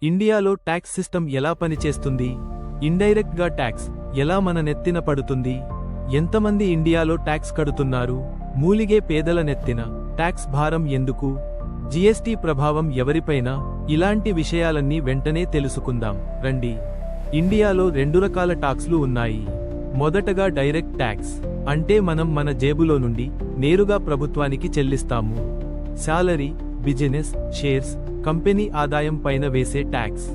ఇండియాలో tax system ఎలా పనిచేస్తుంది? ఇండైరెక్ట్ గా ట్యాక్స్ ఎలా మన నెత్తిన పడుతుంది? ఎంతమంది ఇండియాలో ట్యాక్స్ కడుతున్నారు? మూలిగే పేదల నెత్తిన ట్యాక్స్ భారం ఎందుకు? జీఎస్టీ ప్రభావం ఎవరిపైన? ఇలాంటి విషయాలన్నీ వెంటనే తెలుసుకుందాం రండి. ఇండియాలో 2 రకాల టాక్స్లు ఉన్నాయి. మొదటగా డైరెక్ట్ ట్యాక్స్, అంటే మనం మన జేబులో నుండి నేరుగా ప్రభుత్వానికి చెల్లిస్తాము. శాలరీ, బిజినెస్, షేర్స్, కంపెనీ ఆదాయం పైన వేసే ట్యాక్స్,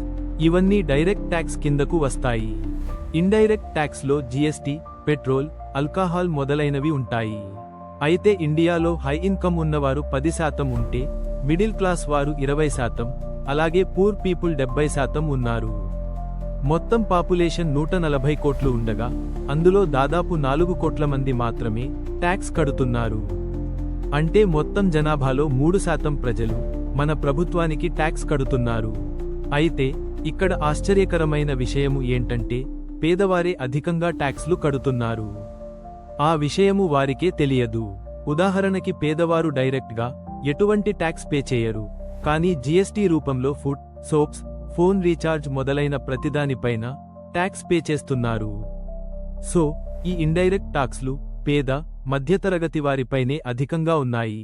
ఇవన్నీ డైరెక్ట్ ట్యాక్స్ కిందకు వస్తాయి. ఇండైరెక్ట్ ట్యాక్స్ లో జీఎస్టీ, పెట్రోల్, ఆల్కహాల్ మొదలైనవి ఉంటాయి. అయితే ఇండియాలో హై ఇన్కమ్ ఉన్నవారు 10% ఉంటే, మిడిల్ క్లాస్ వారు 20%, అలాగే పూర్ పీపుల్ 70% ఉన్నారు. మొత్తం పాపులేషన్ 140 కోట్లు ఉండగా, అందులో దాదాపు 4 కోట్ల మంది మాత్రమే ట్యాక్స్ కడుతున్నారు. అంటే మొత్తం జనాభాలో 3% ప్రజలు మన ప్రభుత్వానికి ట్యాక్స్ కడుతున్నారు. అయితే ఇక్కడ ఆశ్చర్యకరమైన విషయము ఏంటంటే, పేదవారే అధికంగా ట్యాక్స్లు కడుతున్నారు. ఆ విషయము వారికే తెలియదు. ఉదాహరణకి పేదవారు డైరెక్ట్గా ఎటువంటి ట్యాక్స్ పే చేయరు, కానీ జీఎస్టీ రూపంలో ఫుడ్, సోప్స్, ఫోన్ రీఛార్జ్ మొదలైన ప్రతిదానిపైన ట్యాక్స్ పే చేస్తున్నారు. సో ఈ ఇండైరెక్ట్ టాక్స్లు పేద, మధ్యతరగతి వారిపైనే అధికంగా ఉన్నాయి.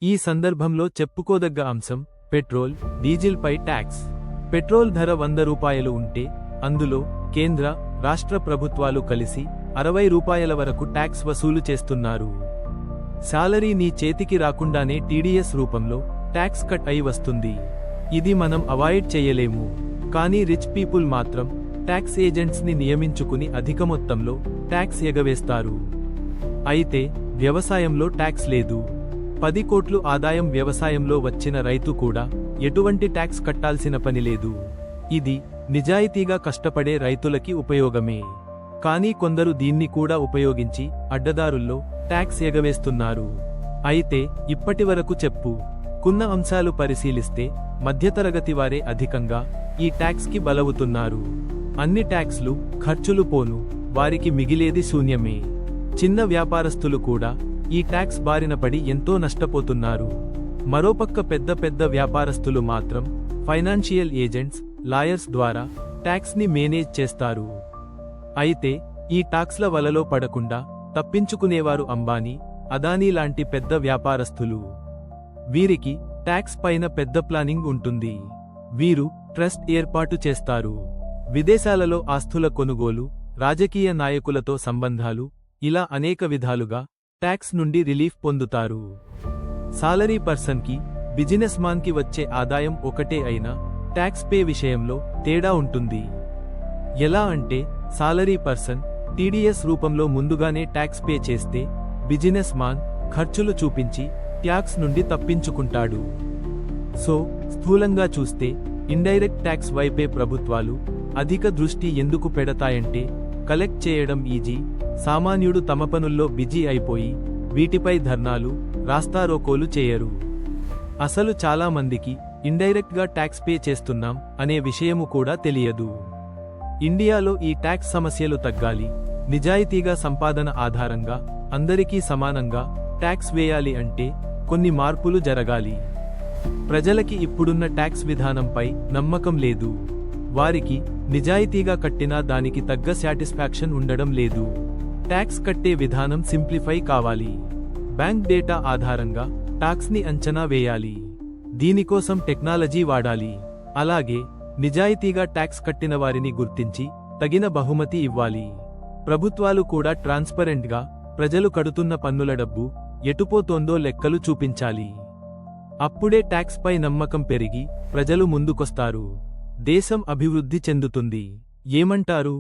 ఈ సందర్భంలో చెప్పుకోదగ్గ అంశం పెట్రోల్, డీజిల్ పై ట్యాక్స్. పెట్రోల్ ధర 100 రూపాయలు ఉంటే, అందులో కేంద్ర, రాష్ట్ర ప్రభుత్వాలు కలిసి 60 రూపాయల వరకు ట్యాక్స్ వసూలు చేస్తున్నారు. శాలరీ నీ చేతికి రాకుండానే టీడీఎస్ రూపంలో ట్యాక్స్ కట్ అయి వస్తుంది. ఇది మనం అవాయిడ్ చేయలేము. కానీ రిచ్ పీపుల్ మాత్రం ట్యాక్స్ ఏజెంట్స్ ని నియమించుకుని అధిక మొత్తంలో ట్యాక్స్ ఎగవేస్తారు. అయితే వ్యవసాయంలో ట్యాక్స్ లేదు. 10 కోట్లు ఆదాయం వ్యవసాయంలో వచ్చిన రైతు కూడా ఎటువంటి ట్యాక్స్ కట్టాల్సిన పని లేదు. ఇది నిజాయితీగా కష్టపడే రైతులకి ఉపయోగమే. కానీ కొందరు దీన్ని కూడా ఉపయోగించి అడ్డదారుల్లో ట్యాక్స్ ఎగవేస్తున్నారు. అయితే ఇప్పటివరకు చెప్పుకున్న అంశాలు పరిశీలిస్తే మధ్యతరగతి వారే అధికంగా ఈ ట్యాక్స్ కి బలవుతున్నారు. అన్ని ట్యాక్స్లు, ఖర్చులు పోను వారికి మిగిలేది శూన్యమే. చిన్న వ్యాపారస్తులు కూడా ఈ ట్యాక్స్ బారిన పడి ఎంతో నష్టపోతున్నారు. మరోపక్క పెద్ద పెద్ద వ్యాపారస్తులు మాత్రం ఫైనాన్షియల్ ఏజెంట్స్, లాయర్స్ ద్వారా ట్యాక్స్ ని మేనేజ్ చేస్తారు. అయితే ఈ టాక్స్ల వలలో పడకుండా తప్పించుకునేవారు అంబానీ, అదానీ లాంటి పెద్ద వ్యాపారస్తులు. వీరికి ట్యాక్స్ పైన పెద్ద ప్లానింగ్ ఉంటుంది. వీరు ట్రస్ట్ ఏర్పాటు చేస్తారు. విదేశాలలో ఆస్తుల కొనుగోలు, రాజకీయ నాయకులతో సంబంధాలు, ఇలా అనేక విధాలుగా ట్యాక్స్ నుండి రిలీఫ్ పొందుతారు. సాలరీ పర్సన్ కి, బిజినెస్ మాన్ కి వచ్చే ఆదాయం ఒకటే అయినా ట్యాక్స్ పే విషయంలో తేడా ఉంటుంది. ఎలా అంటే, సాలరీ పర్సన్ టీడీఎస్ రూపంలో ముందుగానే ట్యాక్స్ పే చేస్తే, బిజినెస్ మాన్ ఖర్చులు చూపించి ట్యాక్స్ నుండి తప్పించుకుంటాడు. సో స్థూలంగా చూస్తే ఇండైరెక్ట్ ట్యాక్స్ వైపే ప్రభుత్వాలు అధిక దృష్టి ఎందుకు పెడతాయంటే, కలెక్ట్ చేయడం ఈజీ, సామాన్యుడు తమ పనుల్లో బిజీ అయిపోయి వీటిపై ధర్నాలు, రాస్తారోకోలు చేయరు. అసలు చాలా మందికి ఇండైరెక్ట్ గా ట్యాక్స్ పే చేస్తున్నాం అనే విషయము కూడా తెలియదు. ఇండియాలో ఈ ట్యాక్స్ సమస్యలు తగ్గాలి, నిజాయితీగా సంపాదన ఆధారంగా అందరికీ సమానంగా ట్యాక్స్ వేయాలి అంటే కొన్ని మార్పులు జరగాలి. ప్రజలకి ఇప్పుడున్న ట్యాక్స్ విధానంపై నమ్మకం లేదు. వారికి నిజాయితీగా కట్టినా దానికి తగ్గ సాటిస్ఫాక్షన్ ఉండడం లేదు. ట్యాక్స్ కట్టే విధానం సింప్లిఫై కావాలి. బ్యాంక్ డేటా ఆధారంగా ట్యాక్స్ ని అంచనా వేయాలి. దీనికోసం టెక్నాలజీ వాడాలి. అలాగే నిజాయితీగా ట్యాక్స్ కట్టిన వారిని గుర్తించి తగిన బహుమతి ఇవ్వాలి. ప్రభుత్వాలు కూడా ట్రాన్స్పరెంట్ గా ప్రజలు కడుతున్న పన్నుల డబ్బు ఎటుపోతోందో లెక్కలు చూపించాలి. అప్పుడే ట్యాక్స్ పై నమ్మకం పెరిగి ప్రజలు ముందుకొస్తారు. దేశం అభివృద్ధి చెందుతుంది. ఏమంటారు?